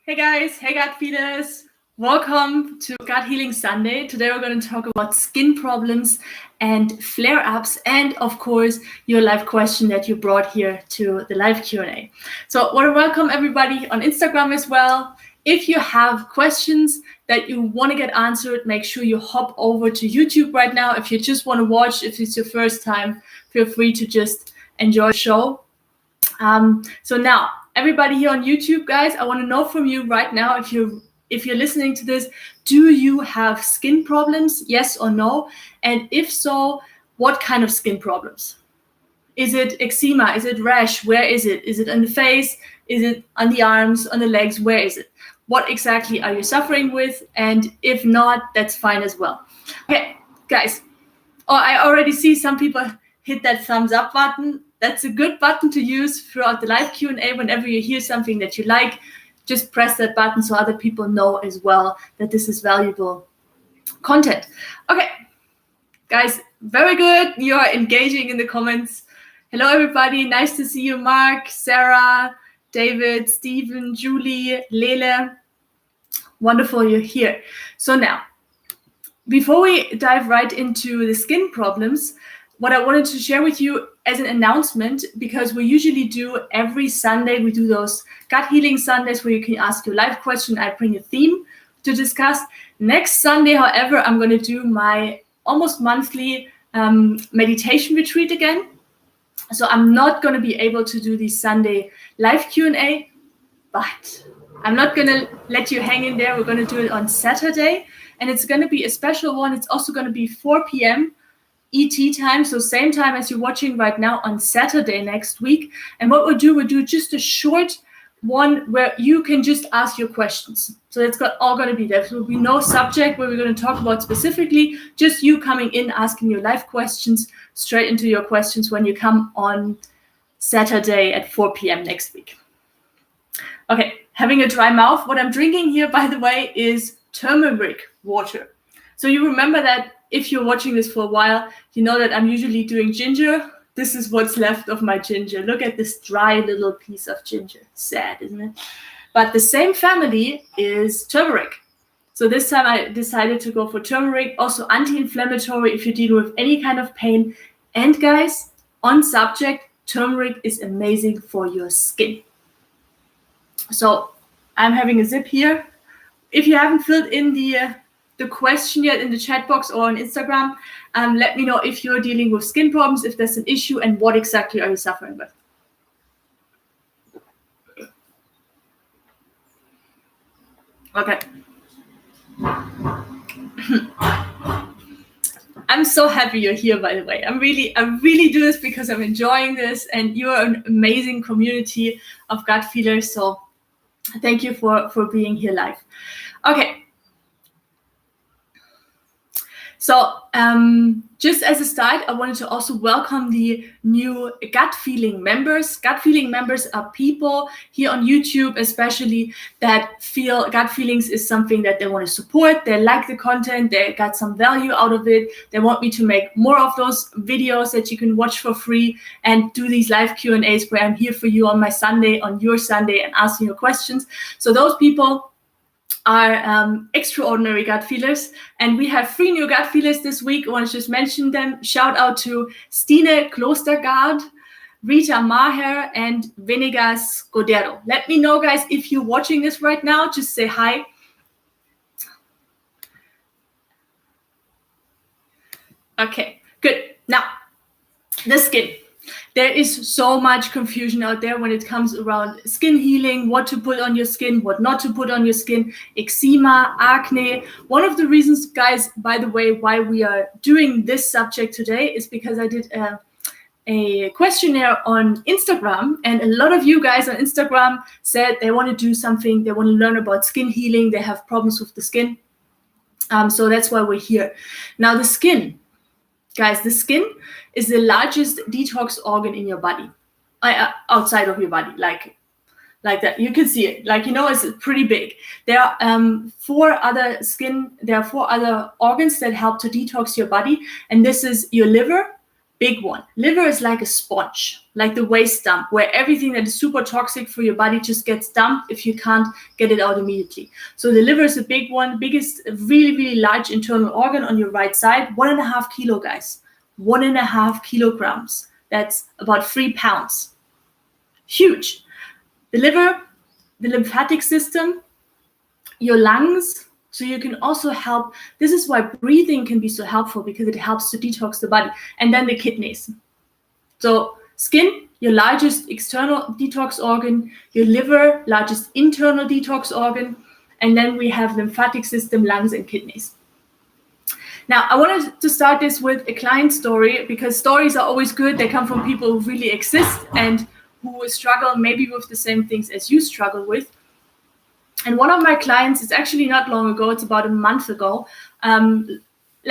Hey guys, hey gut feelers. Welcome to Gut Healing Sunday. Today we're going to talk about skin problems and flare-ups and of course your live question that you brought here to the live Q&A. So I want to welcome everybody on Instagram as well. If you have questions that you want to get answered, make sure you hop over to YouTube right now. If you just want to watch, if it's your first time, feel free to just enjoy the show. So now, everybody here on YouTube, guys, I want to know from you right now, if you're listening to this, do you have skin problems? Yes or no? And if so, what kind of skin problems? Is it eczema? Is it rash? Where is it? Is it on the face? Is it on the arms, on the legs? Where is it? What exactly are you suffering with? And if not, that's fine as well. Okay, guys. Oh, I already see some people hit that thumbs up button. That's a good button to use throughout the live Q&A. Whenever you hear something that you like, just press that button so other people know as well that this is valuable content. Okay, guys, very good. You are engaging in the comments. Hello, everybody. Nice to see you, Mark, Sarah, David, Stephen, Julie, Lele. Wonderful you're here. So now, before we dive right into the skin problems, what I wanted to share with you as an announcement, because we usually do every Sunday, we do those gut healing Sundays where you can ask your live question. I bring a theme to discuss. Next Sunday, however, I'm going to do my almost monthly meditation retreat again. So I'm not going to be able to do the Sunday live Q&A, but I'm not going to let you hang in there. We're going to do it on Saturday, and it's going to be a special one. It's also going to be 4 p.m. ET time, so same time as you're watching right now on Saturday next week. And what we'll do just a short one where you can just ask your questions. So it's all going to be there. There will be no subject where we're going to talk about specifically, just you coming in, asking your live questions straight into your questions when you come on Saturday at 4 p.m. next week. Okay, having a dry mouth. What I'm drinking here, by the way, is turmeric water. So you remember that if you're watching this for a while, you know that I'm usually doing ginger. This is what's left of my ginger. Look at this dry little piece of ginger. Sad, isn't it? But the same family is turmeric. So this time I decided to go for turmeric, also anti-inflammatory if you're dealing with any kind of pain. And guys, on subject, turmeric is amazing for your skin. So I'm having a sip here. If you haven't filled in the question yet in the chat box or on Instagram, let me know if you're dealing with skin problems, if there's an issue, and what exactly are you suffering with. Okay. I'm so happy you're here, by the way. I really do this because I'm enjoying this, and you're an amazing community of gut feelers. So thank you for being here live. Okay. So just as a start, I wanted to also welcome the new Gut Feeling members. Gut Feeling members are people here on YouTube, especially, that feel gut feelings is something that they want to support. They like the content. They got some value out of it. They want me to make more of those videos that you can watch for free and do these live Q&As where I'm here for you on my Sunday, on your Sunday, and asking your questions. So those people are extraordinary gut feelers, and we have 3 new gut feelers this week. I want to just mention them. Shout out to Stine Klostergaard, Rita Maher, and Venegas Godero. Let me know, guys, if you're watching this right now. Just say hi. Okay, good. Now, the skin. There is so much confusion out there when it comes around skin healing, what to put on your skin, what not to put on your skin, eczema, acne. One of the reasons, guys, by the way, why we are doing this subject today is because I did a questionnaire on Instagram, and a lot of you guys on Instagram said they want to do something, they want to learn about skin healing, they have problems with the skin. So that's why we're here. Now, the skin. Guys, the skin is the largest detox organ in your body, outside of your body, like that. You can see it, it's pretty big. There are 4 other organs that help to detox your body, and this is your liver, big one. Liver is like a sponge, like the waste dump, where everything that is super toxic for your body just gets dumped if you can't get it out immediately. So the liver is a big one, biggest, really, really large internal organ on your right side. 1.5 kilo, guys. 1.5 kilograms. That's about 3 pounds. Huge. The liver, the lymphatic system, your lungs. So you can also help. This is why breathing can be so helpful, because it helps to detox the body. And then the kidneys. So skin, your largest external detox organ, your liver, largest internal detox organ, and then we have lymphatic system, lungs, and kidneys. Now, I wanted to start this with a client story, because stories are always good. They come from people who really exist and who struggle maybe with the same things as you struggle with. And one of my clients, it's actually not long ago, it's about a month ago.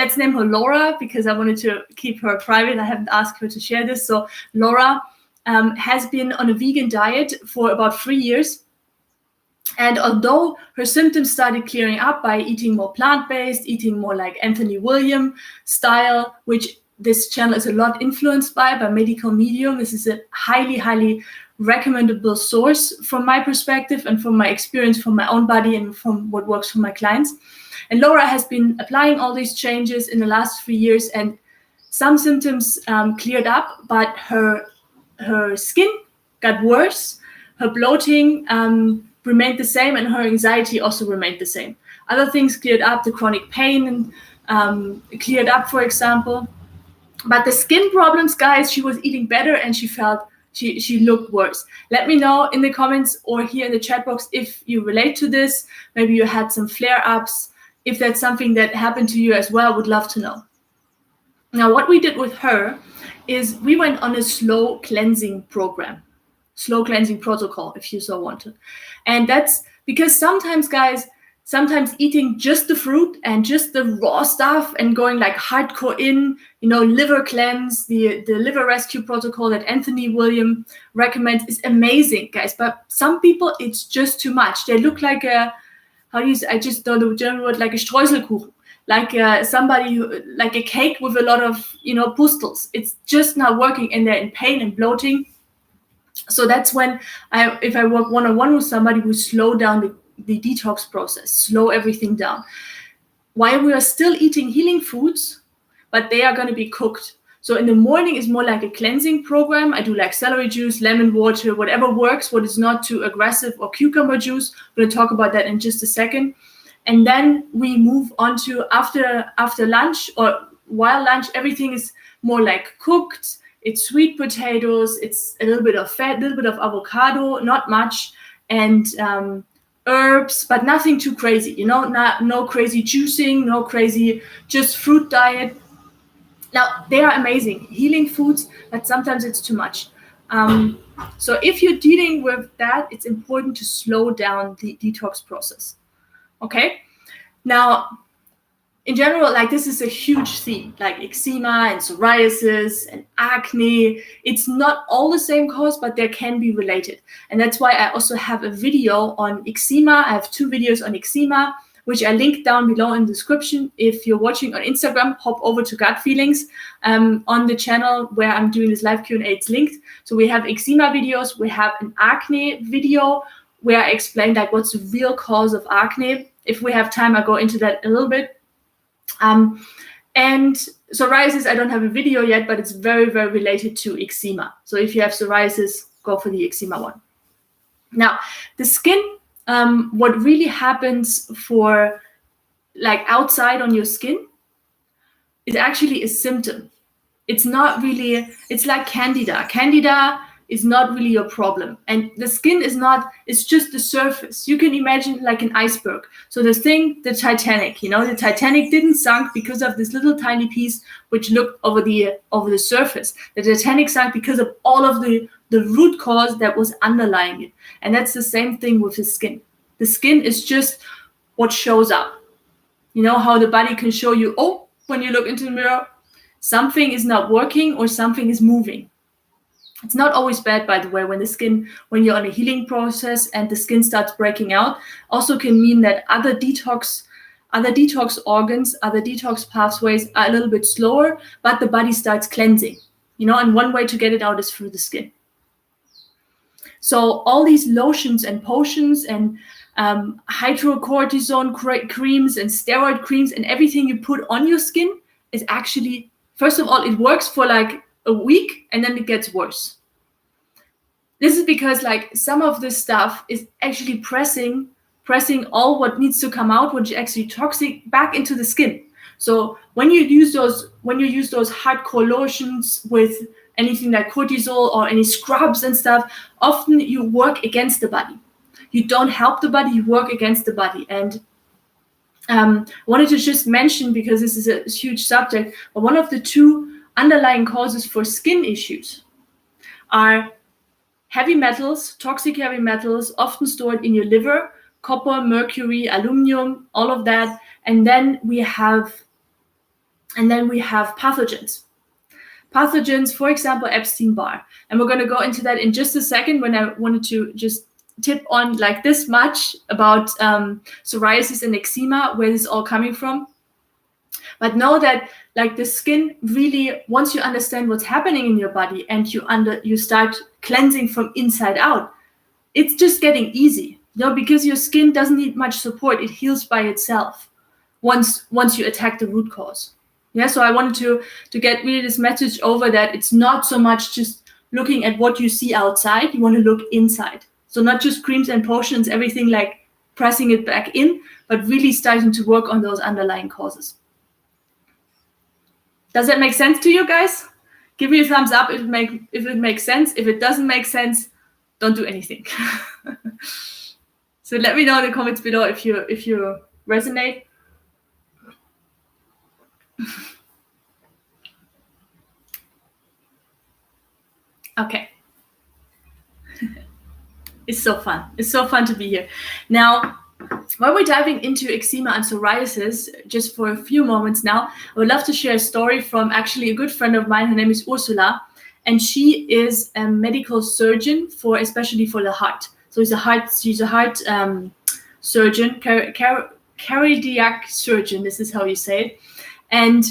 Let's name her Laura, because I wanted to keep her private. I haven't asked her to share this. So Laura has been on a vegan diet for about 3 years. And although her symptoms started clearing up by eating more plant-based, eating more like Anthony William style, which this channel is a lot influenced by Medical Medium. This is a highly, highly recommendable source from my perspective and from my experience from my own body and from what works for my clients. And Laura has been applying all these changes in the last 3 years, and some symptoms cleared up, but her skin got worse, her bloating remained the same, and her anxiety also remained the same. Other things cleared up, the chronic pain cleared up, for example. But the skin problems, guys, she was eating better and she felt she looked worse. Let me know in the comments or here in the chat box if you relate to this. Maybe you had some flare-ups. If that's something that happened to you as well, I would love to know. Now, what we did with her is we went on a slow cleansing program. Slow cleansing protocol, if you so wanted. And that's because sometimes, guys, eating just the fruit and just the raw stuff and going like hardcore in, liver cleanse, the liver rescue protocol that Anthony William recommends is amazing, guys. But some people, it's just too much. They look like I just don't know the German word, like a Streuselkuchen, like somebody like a cake with a lot of, pustels. It's just not working, and they're in pain and bloating. So that's when if I work one-on-one with somebody, who slow down the detox process, slow everything down. While we are still eating healing foods, but they are going to be cooked. So in the morning is more like a cleansing program. I do like celery juice, lemon water, whatever works, what is not too aggressive, or cucumber juice. We're going to talk about that in just a second. And then we move on to after lunch, or while lunch, everything is more like cooked. It's sweet potatoes, it's a little bit of fat, a little bit of avocado, not much, and herbs, but nothing too crazy, no crazy juicing, no crazy just fruit diet. Now, they are amazing, healing foods, but sometimes it's too much. So if you're dealing with that, it's important to slow down the detox process, okay? Now, in general, like this is a huge theme, like eczema and psoriasis and acne. It's not all the same cause, but they can be related. And that's why I also have a video on eczema. I have 2 videos on eczema, which I link down below in the description. If you're watching on Instagram, hop over to Gut Feelings on the channel where I'm doing this live Q&A. It's linked. So we have eczema videos. We have an acne video where I explain like what's the real cause of acne. If we have time, I'll go into that a little bit. And psoriasis, I don't have a video yet, but it's very, very related to eczema. So if you have psoriasis, go for the eczema one. Now, the skin, what really happens for like outside on your skin is actually a symptom. It's not really, it's like candida. Candida is not really your problem. And the skin is not, it's just the surface. You can imagine like an iceberg. So the Titanic, the Titanic didn't sink because of this little tiny piece which looked over the surface. The Titanic sank because of all of the root cause that was underlying it. And that's the same thing with the skin. The skin is just what shows up. How the body can show you, oh, when you look into the mirror, something is not working or something is moving. It's not always bad, by the way, when you're on a healing process and the skin starts breaking out, also can mean that other detox organs, other detox pathways are a little bit slower, but the body starts cleansing. and one way to get it out is through the skin. So all these lotions and potions and hydrocortisone creams and steroid creams and everything you put on your skin is actually, first of all, it works for like a week and then it gets worse. This is because like some of this stuff is actually pressing all what needs to come out, which is actually toxic, back into the skin. So when you use those hardcore lotions with anything like cortisol or any scrubs and stuff, often you work against the body. You don't help the body, you work against the body. And I wanted to just mention, because this is a huge subject, but one of the two underlying causes for skin issues are heavy metals, toxic heavy metals, often stored in your liver, copper, mercury, aluminum, all of that. And then we have pathogens. Pathogens, for example, Epstein-Barr. And we're going to go into that in just a second, when I wanted to just tip on like this much about psoriasis and eczema, where this is all coming from. But know that like the skin really, once you understand what's happening in your body and you start cleansing from inside out, it's just getting easy, because your skin doesn't need much support. It heals by itself once you attack the root cause. Yeah, so I wanted to get really this message over, that it's not so much just looking at what you see outside. You want to look inside. So not just creams and potions, everything like pressing it back in, but really starting to work on those underlying causes. Does that make sense to you guys? Give me a thumbs up if it makes sense. If it doesn't make sense, don't do anything. So let me know in the comments below if you resonate. Okay. It's so fun. It's so fun to be here. Now, while we're diving into eczema and psoriasis, just for a few moments now, I would love to share a story from actually a good friend of mine. Her name is Ursula, and she is a medical surgeon especially for the heart. So she's a heart surgeon, cardiac surgeon. This is how you say it. And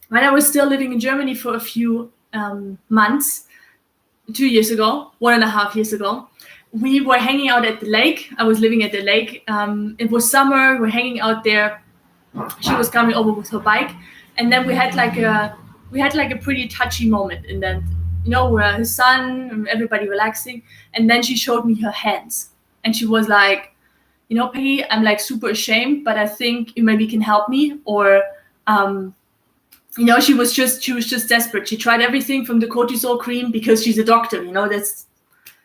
when I was still living in Germany for a few months, 2 years ago, 1.5 years ago, we were hanging out at the lake. I was living at the lake. It was summer. We're hanging out there. She was coming over with her bike, and then we had like a pretty touchy moment. And then, where her son and everybody relaxing, and then she showed me her hands, and she was like, Peggy, I'm like super ashamed, but I think you maybe can help me. Or she was just desperate. She tried everything from the cortisol cream, because she's a doctor,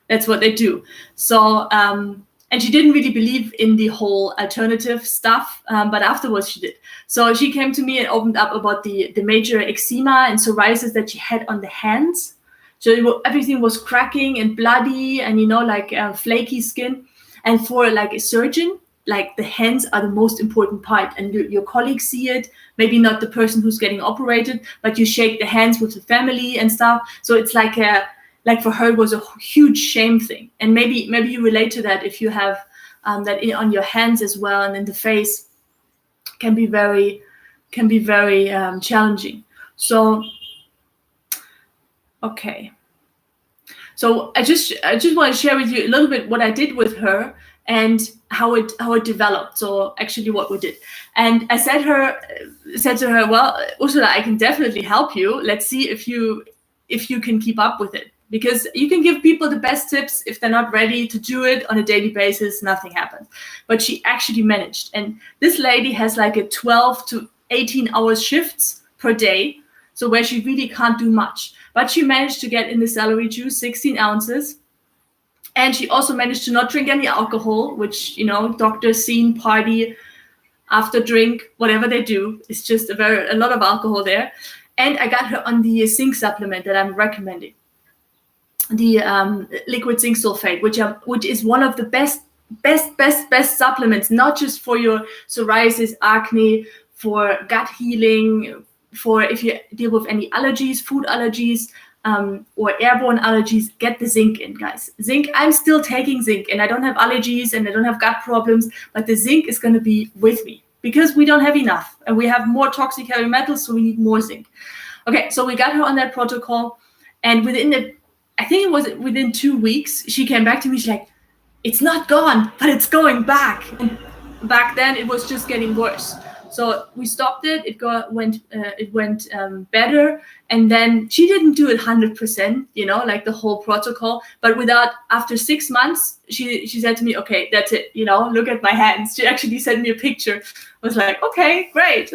that's what they do. So, and she didn't really believe in the whole alternative stuff, but afterwards she did. So she came to me and opened up about the major eczema and psoriasis that she had on the hands. So everything was cracking and bloody and, flaky skin. And for like a surgeon, like the hands are the most important part, and your colleagues see it, maybe not the person who's getting operated, but you shake the hands with the family and stuff. So it's like for her, it was a huge shame thing. And maybe you relate to that if you have that on your hands as well, and in the face, can be very challenging. So, okay. So I just want to share with you a little bit what I did with her and how it developed. So actually what we did. And I said to her, well, Ursula, I can definitely help you. Let's see if you can keep up with it. Because you can give people the best tips. If they're not ready to do it on a daily basis, nothing happens. But she actually managed. And this lady has like a 12 to 18 hours shifts per day. So where she really can't do much. But she managed to get in the celery juice, 16 ounces. And she also managed to not drink any alcohol, which, doctors scene, party, after drink, whatever they do. It's just a lot of alcohol there. And I got her on the zinc supplement that I'm recommending. The liquid zinc sulfate, which is one of the best supplements, not just for your psoriasis, acne, for gut healing, for if you deal with any allergies, food allergies, or airborne allergies. Get the zinc in, guys. Zinc, I'm still taking zinc, and I don't have allergies and I don't have gut problems, but the zinc is going to be with me because we don't have enough and we have more toxic heavy metals, so we need more zinc. Okay, so we got her on that protocol, and I think it was within 2 weeks, she came back to me. She's like, it's not gone, but it's going back. And back then it was just getting worse. So we stopped it. It went better, and then she didn't do it 100%, like the whole protocol. But after 6 months, she said to me, "Okay, that's it. Look at my hands." She actually sent me a picture. I was like, "Okay, great."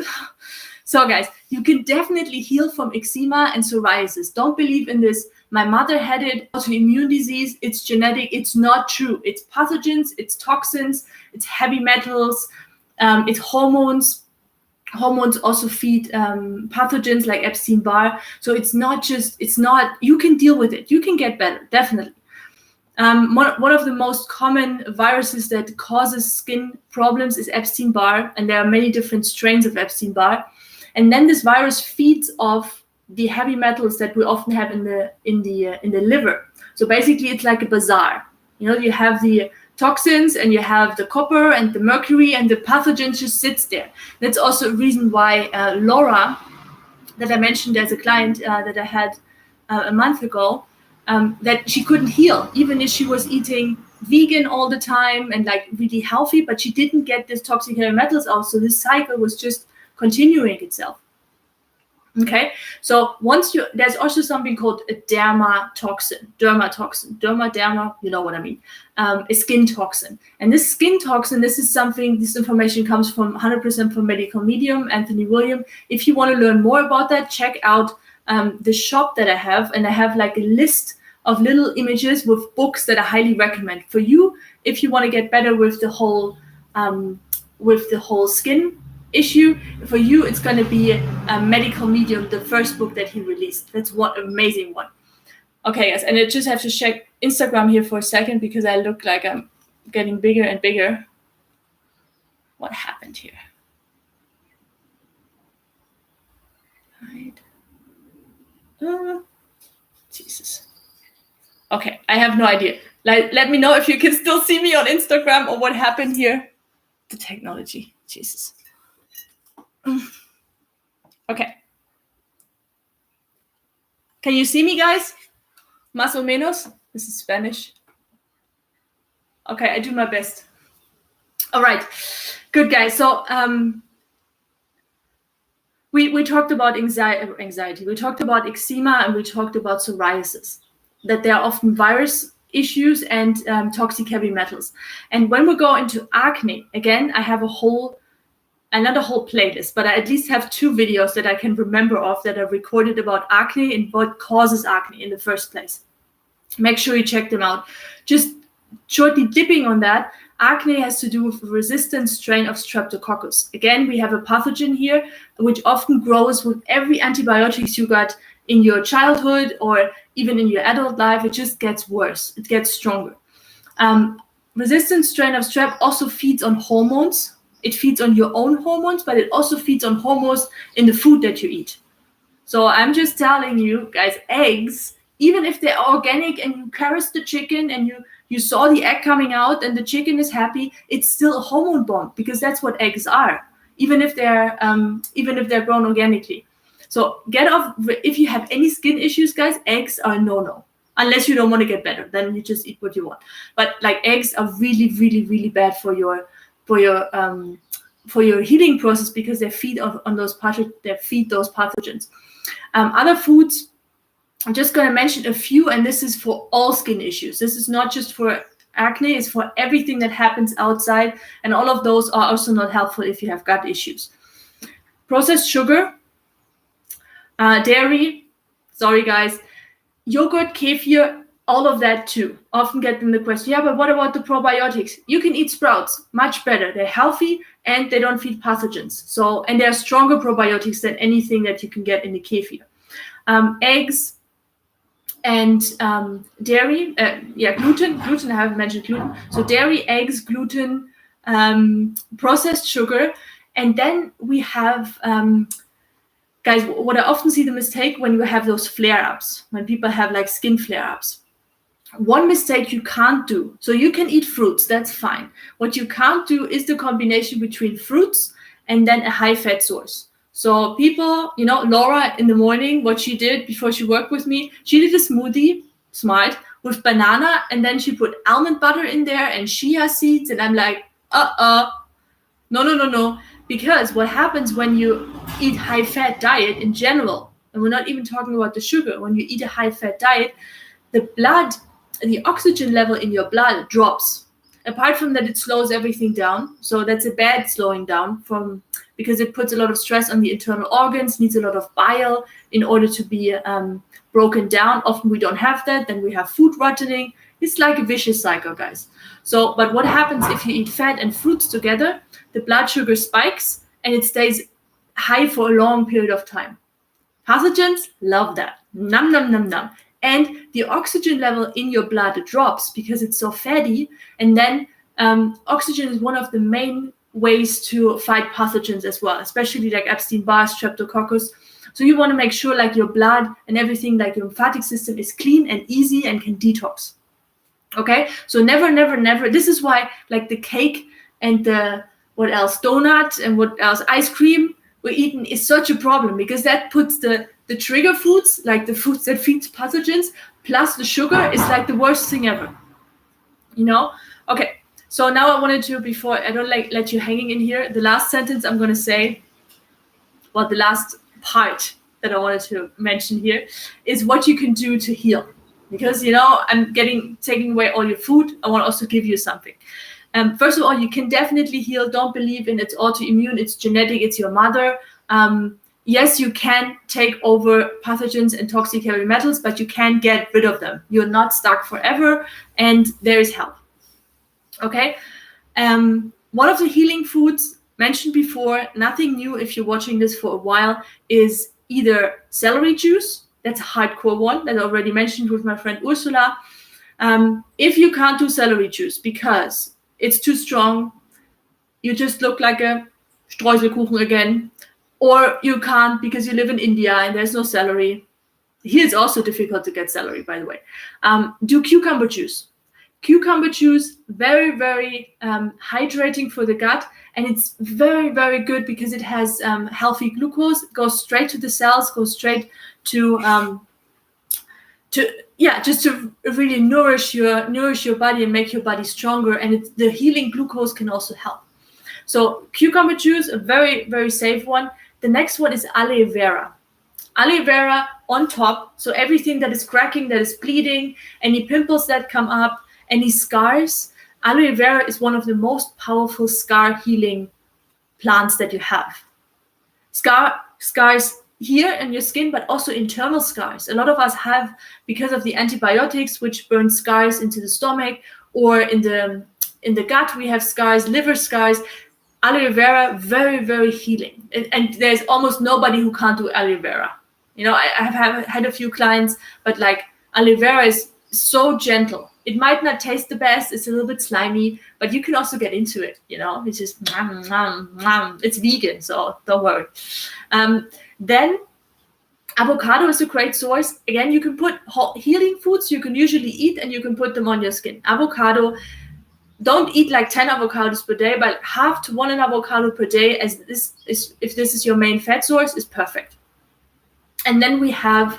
So guys, you can definitely heal from eczema and psoriasis. Don't believe in this. My mother had it, autoimmune disease, it's genetic. It's not true. It's pathogens, it's toxins, it's heavy metals, it's hormones. Hormones also feed pathogens like Epstein-Barr. So you can deal with it. You can get better, definitely. One of the most common viruses that causes skin problems is Epstein-Barr, and there are many different strains of Epstein-Barr. And then this virus feeds off the heavy metals that we often have in the liver. So basically, it's like a bazaar. You have the toxins, and you have the copper and the mercury, and the pathogens just sits there. That's also a reason why Laura, that I mentioned as a client that I had a month ago, that she couldn't heal, even if she was eating vegan all the time and like really healthy, but she didn't get this toxic heavy metals out. So this cycle was just continuing itself. Okay, so there's also something called a dermatoxin, you know what I mean, a skin toxin. And this skin toxin, this information comes from 100% from Medical Medium, Anthony William. If you want to learn more about that, check out the shop that I have, and I have like a list of little images with books that I highly recommend for you if you want to get better with the whole skin issue. For you, it's going to be Medical Medium, the first book that he released. That's one amazing one. Okay, guys, and I just have to check Instagram here for a second because I look like I'm getting bigger and bigger. What happened here? Right. Jesus. Okay, I have no idea. Let me know if you can still see me on Instagram or what happened here. The technology, Jesus. Okay. Can you see me, guys? Más o menos. This is Spanish. Okay, I do my best. All right, good, guys. So we talked about anxiety. We talked about eczema, and we talked about psoriasis. That there are often virus issues and toxic heavy metals. And when we go into acne, again, I have not a whole playlist, but I at least have 2 videos that I can remember of that are recorded about acne and what causes acne in the first place. Make sure you check them out. Just shortly dipping on that, acne has to do with a resistant strain of Streptococcus. Again, we have a pathogen here, which often grows with every antibiotics you got in your childhood or even in your adult life. It just gets worse. It gets stronger. Resistant strain of Strep also feeds on hormones. It feeds on your own hormones, but it also feeds on hormones in the food that you eat. So I'm just telling you guys, eggs, even if they're organic and you caress the chicken and you saw the egg coming out and the chicken is happy, it's still a hormone bomb because that's what eggs are, even if they're grown organically. So get off. If you have any skin issues, guys, eggs are no. Unless you don't want to get better, then you just eat what you want. But like eggs are really, really, really bad for your healing process because they feed on those pathogens. Other foods, I'm just going to mention a few, and this is for all skin issues. This is not just for acne, it's for everything that happens outside, and all of those are also not helpful if you have gut issues. Processed sugar, dairy, sorry guys, yogurt, kefir, all of that too. Often get them the question, yeah, but what about the probiotics? You can eat sprouts, much better. They're healthy and they don't feed pathogens. And they're stronger probiotics than anything that you can get in the kefir. Eggs and dairy, gluten. Gluten, I haven't mentioned gluten. So dairy, eggs, gluten, processed sugar. And then we have, guys, what I often see the mistake when you have those flare-ups, when people have like skin flare-ups. One mistake you can't do, so you can eat fruits, that's fine. What you can't do is the combination between fruits and then a high-fat source. So people, Laura in the morning, what she did before she worked with me, she did a smoothie, smart, with banana, and then she put almond butter in there and chia seeds, and I'm like, no. Because what happens when you eat high-fat diet in general, and we're not even talking about the sugar, when you eat a high-fat diet, the oxygen level in your blood drops. Apart from that, it slows everything down. So that's a bad slowing down because it puts a lot of stress on the internal organs, needs a lot of bile in order to be broken down. Often we don't have that. Then we have food rotting. It's like a vicious cycle, guys. So, but what happens if you eat fat and fruits together? The blood sugar spikes and it stays high for a long period of time. Pathogens love that. Nom, nom, nom, nom. And the oxygen level in your blood drops because it's so fatty. And then oxygen is one of the main ways to fight pathogens as well, especially like Epstein-Barr, Streptococcus. So you want to make sure like your blood and everything, like your lymphatic system is clean and easy and can detox. Okay, so never. This is why like the cake and the donut and ice cream we're eating is such a problem, because that puts the trigger foods, like the foods that feed pathogens, plus the sugar is like the worst thing ever. Okay, so now I wanted to, before I don't let you hanging in here, the last sentence I'm going to say, the last part that I wanted to mention here is what you can do to heal. Because, I'm taking away all your food. I want to also give you something. First of all, you can definitely heal. Don't believe in it's autoimmune, it's genetic, it's your mother. Yes, you can take over pathogens and toxic heavy metals, but you can get rid of them. You're not stuck forever, and there is help. Okay? One of the healing foods mentioned before, nothing new if you're watching this for a while, is either celery juice. That's a hardcore one that I already mentioned with my friend Ursula. If you can't do celery juice because it's too strong, you just look like a Streuselkuchen again, or you can't because you live in India and there's no celery. Here it's also difficult to get celery, by the way. Do cucumber juice. Cucumber juice, very, very hydrating for the gut, and it's very, very good because it has healthy glucose. It goes straight to the cells, goes straight to just to really nourish your body and make your body stronger. And the healing glucose can also help. So cucumber juice, a very, very safe one. The next one is aloe vera. Aloe vera on top. So everything that is cracking, that is bleeding, any pimples that come up, any scars, aloe vera is one of the most powerful scar healing plants that you have. Scars here in your skin, but also internal scars. A lot of us have, because of the antibiotics, which burn scars into the stomach, or in the gut, we have scars, liver scars. Aloe vera, very, very healing. And there's almost nobody who can't do aloe vera. I have had a few clients, but like aloe vera is so gentle. It might not taste the best. It's a little bit slimy, but you can also get into it. It's just, it's vegan, so don't worry. Then avocado is a great source. Again, you can put healing foods you can usually eat and you can put them on your skin. Avocado, don't eat like 10 avocados per day, but half to 1 avocado per day, as if this is your main fat source, is perfect. And then we have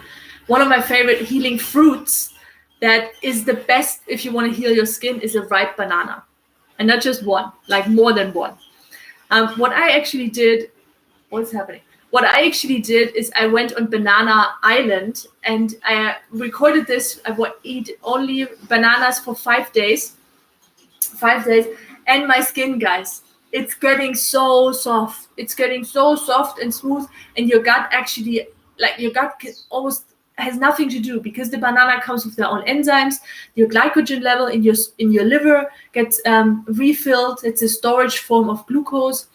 one of my favorite healing fruits that is the best if you want to heal your skin, is a ripe banana. And not just one, like more than one. What I actually did is I went on Banana Island and I recorded this. I would eat only bananas for 5 days. 5 days. And my skin, guys, it's getting so soft. It's getting so soft and smooth. And your gut actually, almost has nothing to do, because the banana comes with their own enzymes. Your glycogen level in your liver gets refilled. It's a storage form of glucose.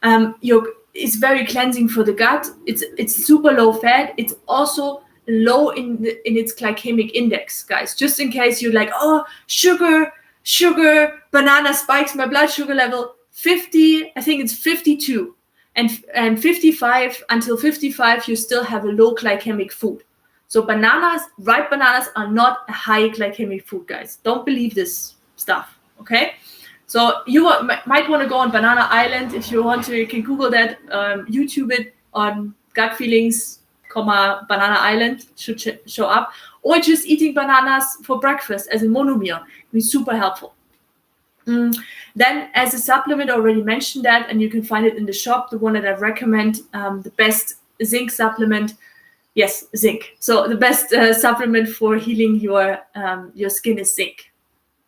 It's very cleansing for the gut. It's super low fat. It's also low in its glycemic index, guys. Just in case you're like, oh, sugar, banana spikes my blood sugar level. 50, I think it's 52, and 55 until 55, you still have a low glycemic food. So ripe bananas are not a high glycemic food, guys. Don't believe this stuff, okay? So you might want to go on Banana Island if you want to. You can Google that, YouTube it on gut feelings, banana island should show up, or just eating bananas for breakfast as a monomeal. Be super helpful. Then as a supplement, already mentioned that, and you can find it in the shop, the one that I recommend, the best zinc supplement. Yes, zinc. So the best supplement for healing your skin is zinc,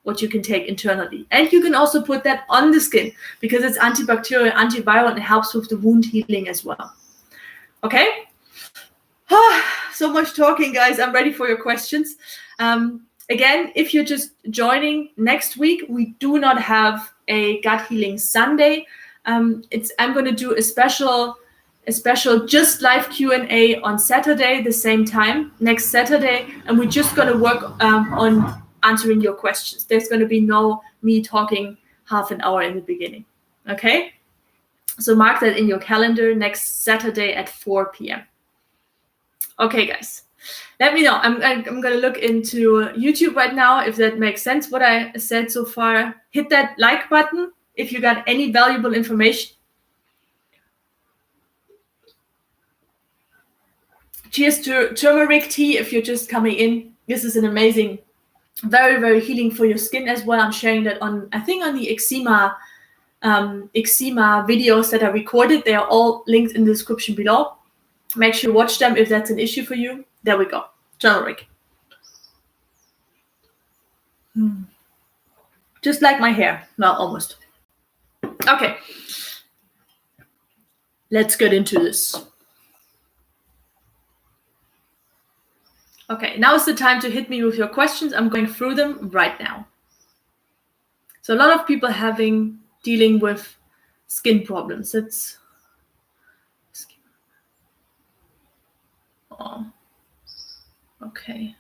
what you can take internally. And you can also put that on the skin because it's antibacterial, antiviral, and it helps with the wound healing as well. Okay? So much talking, guys. I'm ready for your questions. Again, if you're just joining, next week, we do not have a Gut Healing Sunday. I'm going to do a special just live Q&A on Saturday, the same time, next Saturday, and we're just going to work on answering your questions. There's going to be no me talking half an hour in the beginning. Okay? So mark that in your calendar, next Saturday at 4 p.m. Okay, guys. Let me know. I'm going to look into YouTube right now if that makes sense, what I said so far. Hit that like button if you got any valuable information. Cheers to turmeric tea if you're just coming in. This is an amazing, very, very healing for your skin as well. I'm sharing that on the eczema videos that I recorded. They are all linked in the description below. Make sure you watch them if that's an issue for you. There we go. Turmeric. Just like my hair. Well, almost. Okay. Let's get into this. Okay, now is the time to hit me with your questions. I'm going through them right now. So a lot of people dealing with skin problems. Okay.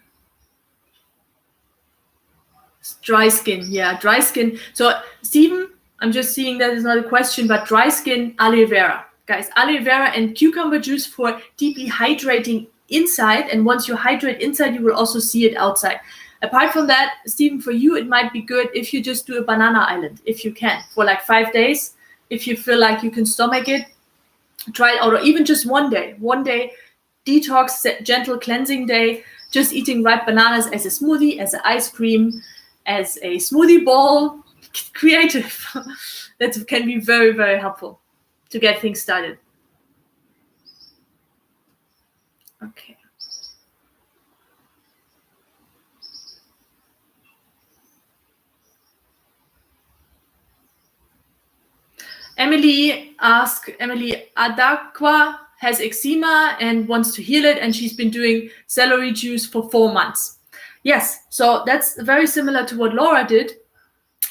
It's dry skin. Yeah, dry skin. So Stephen, I'm just seeing that is not a question, but dry skin, aloe vera. Guys, aloe vera and cucumber juice for deeply hydrating inside. And once you hydrate inside, you will also see it outside. Apart from that, Stephen, for you, it might be good if you just do a banana island, if you can, for like 5 days. If you feel like you can stomach it, try it out, or even just one day. One day, detox, gentle cleansing day, just eating ripe bananas as a smoothie, as an ice cream, as a smoothie bowl. Creative. That can be very, very helpful to get things started. Okay. Emily Adakwa has eczema and wants to heal it, and she's been doing celery juice for 4 months. Yes, so that's very similar to what Laura did.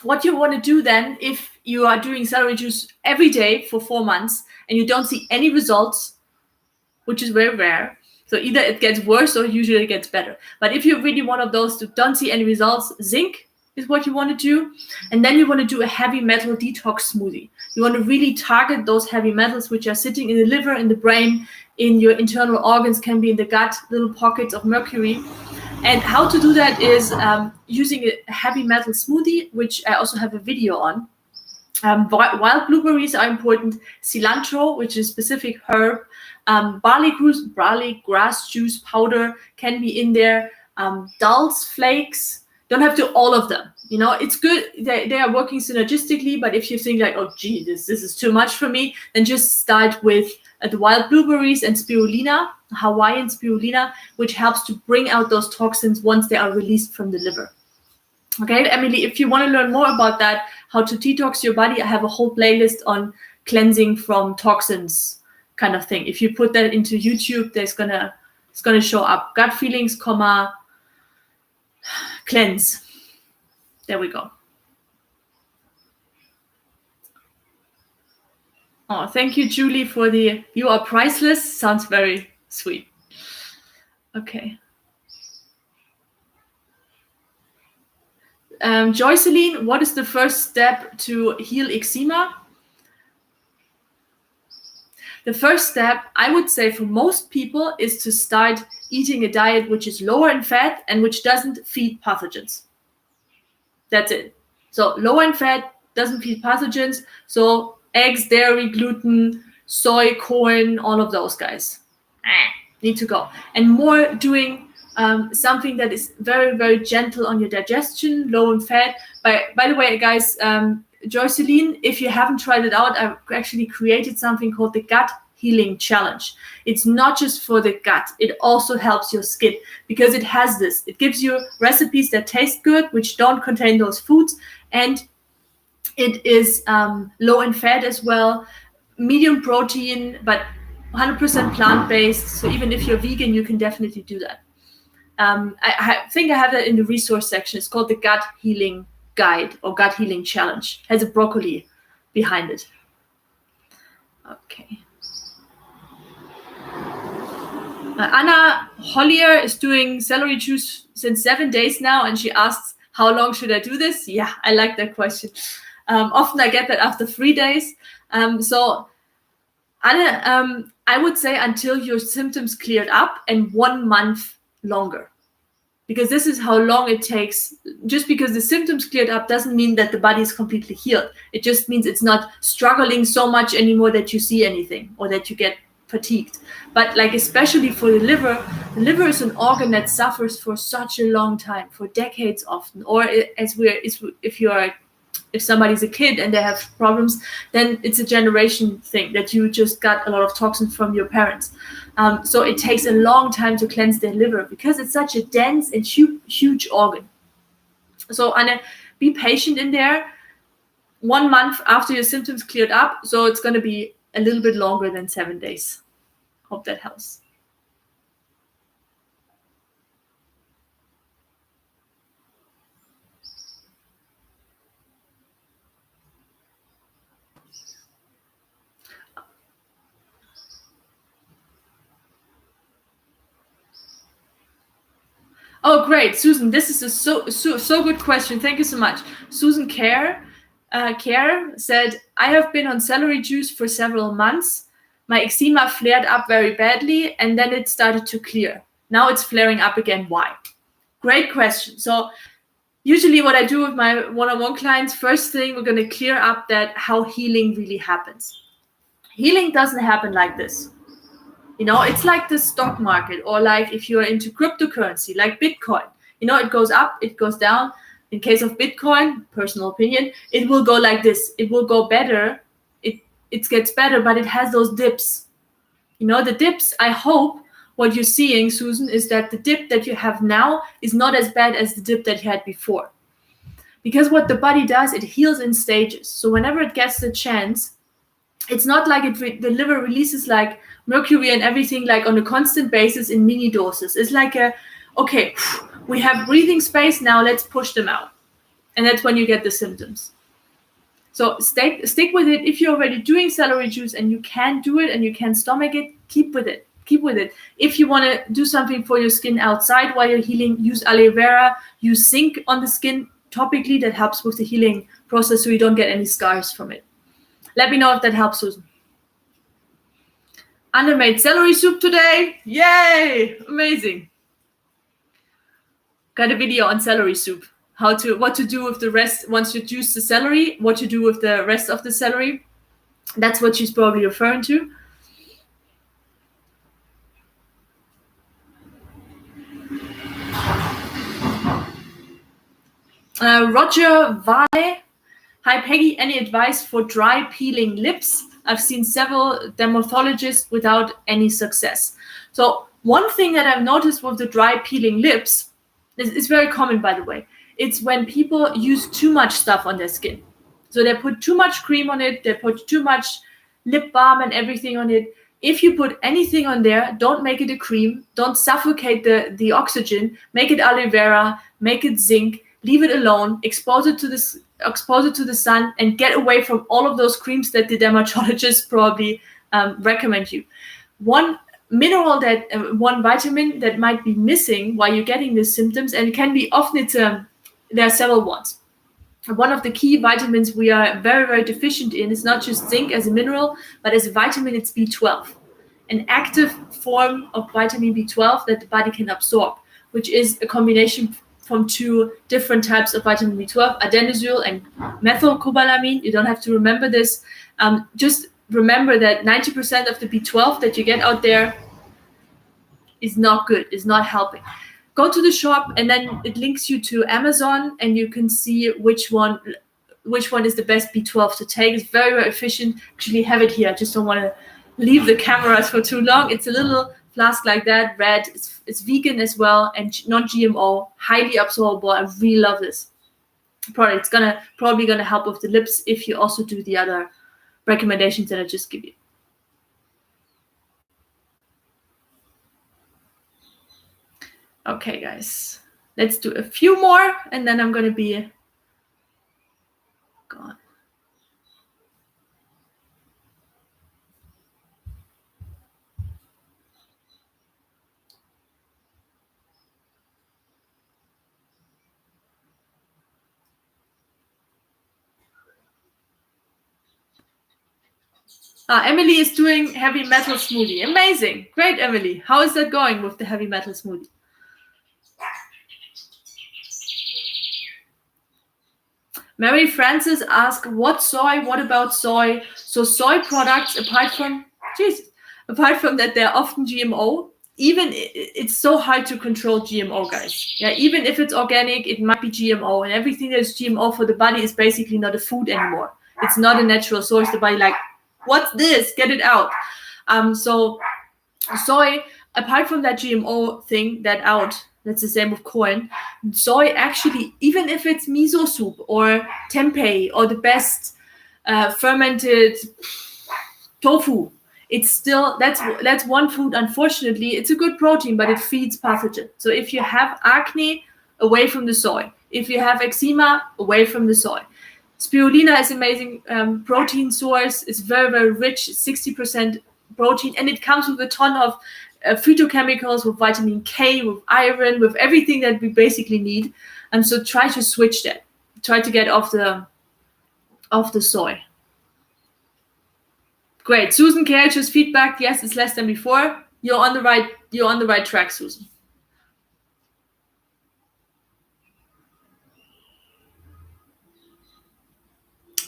What you want to do then, if you are doing celery juice every day for 4 months and you don't see any results, which is very rare, so either it gets worse or usually it gets better. But if you're really one of those who don't see any results, zinc is what you want to do. And then you want to do a heavy metal detox smoothie. You want to really target those heavy metals which are sitting in the liver, in the brain, in your internal organs, can be in the gut, little pockets of mercury. And how to do that is using a heavy metal smoothie, which I also have a video on. Wild blueberries are important. Cilantro, which is a specific herb. Barley grass juice powder can be in there. Dulse flakes. Don't have to all of them. You know, it's good. They are working synergistically, but if you think like, oh, gee, this is too much for me, then just start with the wild blueberries and spirulina, Hawaiian spirulina, which helps to bring out those toxins once they are released from the liver. Okay, Emily, if you want to learn more about that, how to detox your body, I have a whole playlist on cleansing from toxins kind of thing. If you put that into YouTube, it's gonna show up. Gut feelings, cleanse. There we go. Oh, thank you, Julie, for the "you are priceless." Sounds very sweet. Okay. Joyceline, what is the first step to heal eczema? The first step, I would say, for most people is to start eating a diet which is lower in fat and which doesn't feed pathogens. That's it. So lower in fat, doesn't feed pathogens. So eggs, dairy, gluten, soy, corn, all of those guys. Need to go. And more doing something that is very, very gentle on your digestion, low in fat. By the way, guys, Joyceline, if you haven't tried it out, I've actually created something called the Gut Healing Challenge. It's not just for the gut, it also helps your skin because it has this. It gives you recipes that taste good, which don't contain those foods, and it is low in fat as well, medium protein, but 100% plant-based. So even if you're vegan, you can definitely do that. I think I have that in the resource section. It's called the Gut Healing Guide or Gut Healing Challenge. It has a broccoli behind it. Okay. Anna Hollier is doing celery juice since 7 days now, and she asks, how long should I do this? Yeah, I like that question. Often I get that after 3 days. So Anna, I would say until your symptoms cleared up and 1 month longer, because this is how long it takes. Just because the symptoms cleared up doesn't mean that the body is completely healed. It just means it's not struggling so much anymore that you see anything or that you get fatigued. But like especially for the liver is an organ that suffers for such a long time, for decades often. Or if somebody's a kid and they have problems, then it's a generation thing that you just got a lot of toxins from your parents. So it takes a long time to cleanse their liver because it's such a dense and huge organ. So Anna, be patient in there. 1 month after your symptoms cleared up, so it's going to be a little bit longer than 7 days. Hope that helps. Oh, great, Susan. This is a so good question. Thank you so much. Susan Care said, I have been on celery juice for several months. My eczema flared up very badly, and then it started to clear. Now it's flaring up again. Why? Great question. So usually what I do with my one-on-one clients, first thing, we're going to clear up that how healing really happens. Healing doesn't happen like this. You know, it's like the stock market, or like if you're into cryptocurrency, like Bitcoin. You know, it goes up, it goes down. In case of Bitcoin, personal opinion, it will go like this. It will go better. It gets better, but it has those dips. You know, the dips, I hope what you're seeing, Susan, is that the dip that you have now is not as bad as the dip that you had before. Because what the body does, it heals in stages. So whenever it gets the chance, it's not like the liver releases like mercury and everything like on a constant basis in mini doses. It's like okay, we have breathing space, now let's push them out. And that's when you get the symptoms. So stick with it. If you're already doing celery juice and you can do it and you can stomach it, keep with it. If you want to do something for your skin outside while you're healing, use aloe vera, use zinc on the skin topically. That helps with the healing process so you don't get any scars from it. Let me know if that helps, Susan. Anna made celery soup today. Yay! Amazing. Got a video on celery soup. What to do with the rest once you juice the celery, what to do with the rest of the celery. That's what she's probably referring to. Roger Vale. Hi, Peggy. Any advice for dry peeling lips? I've seen several dermatologists without any success. So one thing that I've noticed with the dry peeling lips is very common, by the way. It's when people use too much stuff on their skin. So they put too much cream on it. They put too much lip balm and everything on it. If you put anything on there, don't make it a cream. Don't suffocate the oxygen. Make it aloe vera. Make it zinc. Leave it alone. Expose it to the sun, and get away from all of those creams that the dermatologist probably recommend you. One vitamin that might be missing while you're getting these symptoms, and it can be often there are several ones. One of the key vitamins we are very, very deficient in is not just zinc as a mineral, but as a vitamin, it's B12, an active form of vitamin B12 that the body can absorb, which is a combination from two different types of vitamin B12, adenosine and methylcobalamin. You don't have to remember this. Just remember that 90% of the B12 that you get out there is not good, is not helping. Go to the shop, and then it links you to Amazon, and you can see which one is the best B12 to take. It's very, very efficient. Actually have it here. I just don't want to leave the cameras for too long. It's a little flask like that, red. It's vegan as well, and non-GMO, highly absorbable. I really love this product. It's probably gonna help with the lips if you also do the other recommendations that I just give you. Okay, guys, let's do a few more, and then I'm gonna be gone. Emily is doing heavy metal smoothie. Amazing. Great, Emily. How is that going with the heavy metal smoothie? Mary Francis asked, what soy? What about soy? So soy products, apart from that, they're often GMO. Even it's so hard to control GMO, guys. Yeah, even if it's organic, it might be GMO, and everything that's GMO for the body is basically not a food anymore. It's not a natural source. The body like, what's this? Get it out. So soy, apart from that GMO thing, that's the same with corn. Soy actually, even if it's miso soup or tempeh or the best fermented tofu, it's still, that's one food. Unfortunately, it's a good protein, but it feeds pathogen. So if you have acne, away from the soy. If you have eczema, away from the soy. Spirulina is amazing protein source. It's very, very rich, 60% protein, and it comes with a ton of phytochemicals, with vitamin K, with iron, with everything that we basically need. And so try to switch that. Try to get off the soy. Great. Susan Care just feedback. Yes, it's less than before. You're on the right track, Susan.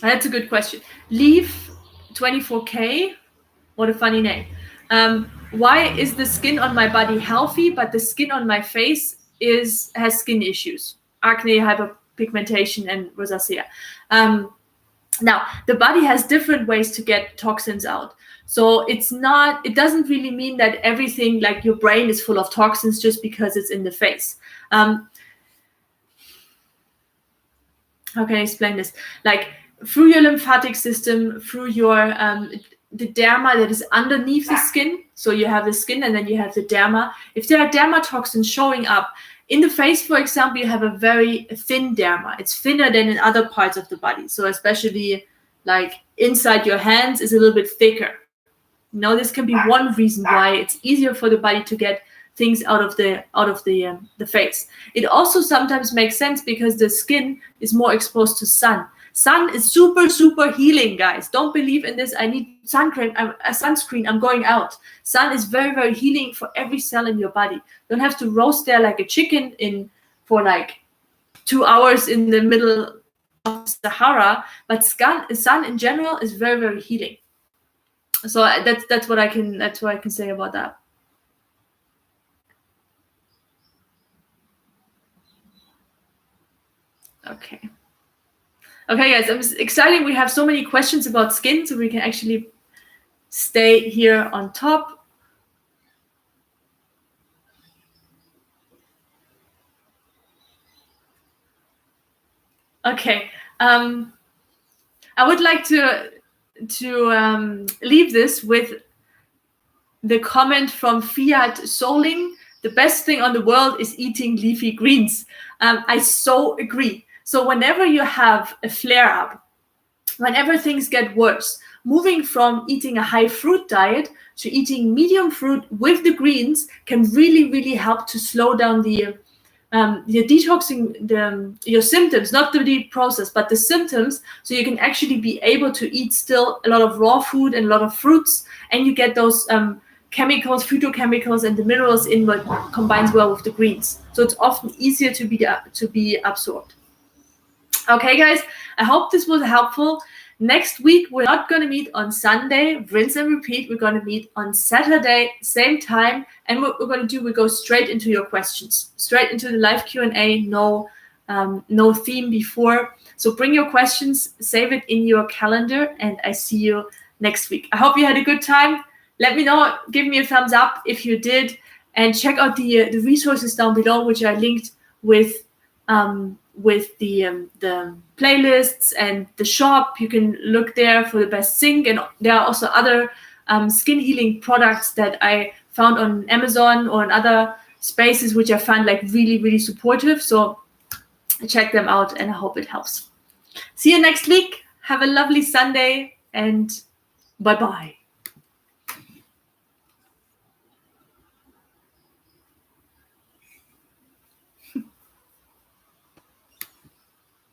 That's a good question. Leaf 24K. What a funny name. Why is the skin on my body healthy, but the skin on my face has skin issues? Acne, hyperpigmentation, and rosacea. Now, the body has different ways to get toxins out. So it doesn't really mean that everything, like your brain is full of toxins just because it's in the face. How can I explain this? Like through your lymphatic system, through your the derma that is underneath the skin. So you have the skin and then you have the derma. If there are dermatoxins showing up in the face, for example, you have a very thin derma. It's thinner than in other parts of the body. So especially like inside your hands is a little bit thicker. Now this can be one reason why it's easier for the body to get things out of the face. It also sometimes makes sense because the skin is more exposed to sun. Sun is super, super healing, guys. Don't believe in this. I need sunscreen. I'm going out. Sun is very, very healing for every cell in your body. Don't have to roast there like a chicken for like 2 hours in the middle of Sahara. But sun in general is very, very healing. So that's what I can say about that. Okay. Okay, guys, I'm excited. We have so many questions about skin, so we can actually stay here on top. Okay, I would like to leave this with the comment from Fiat Soling. The best thing on the world is eating leafy greens. I so agree. So whenever you have a flare-up, whenever things get worse, moving from eating a high fruit diet to eating medium fruit with the greens can really, really help to slow down the detoxing, your symptoms, not the deep process, but the symptoms. So you can actually be able to eat still a lot of raw food and a lot of fruits, and you get those chemicals, phytochemicals, and the minerals in what combines well with the greens. So it's often easier to be absorbed. Okay, guys, I hope this was helpful. Next week, we're not going to meet on Sunday, rinse and repeat. We're going to meet on Saturday, same time. And what we're going to do, we go straight into your questions, straight into the live Q&A, no theme before. So bring your questions, save it in your calendar, and I see you next week. I hope you had a good time. Let me know, give me a thumbs up if you did, and check out the resources down below, which I linked with the playlists and the shop. You can look there for the best zinc, and there are also other skin healing products that I found on Amazon or in other spaces, which I find like really, really supportive. So check them out, and I hope it helps. See you next week. Have a lovely Sunday, and bye-bye.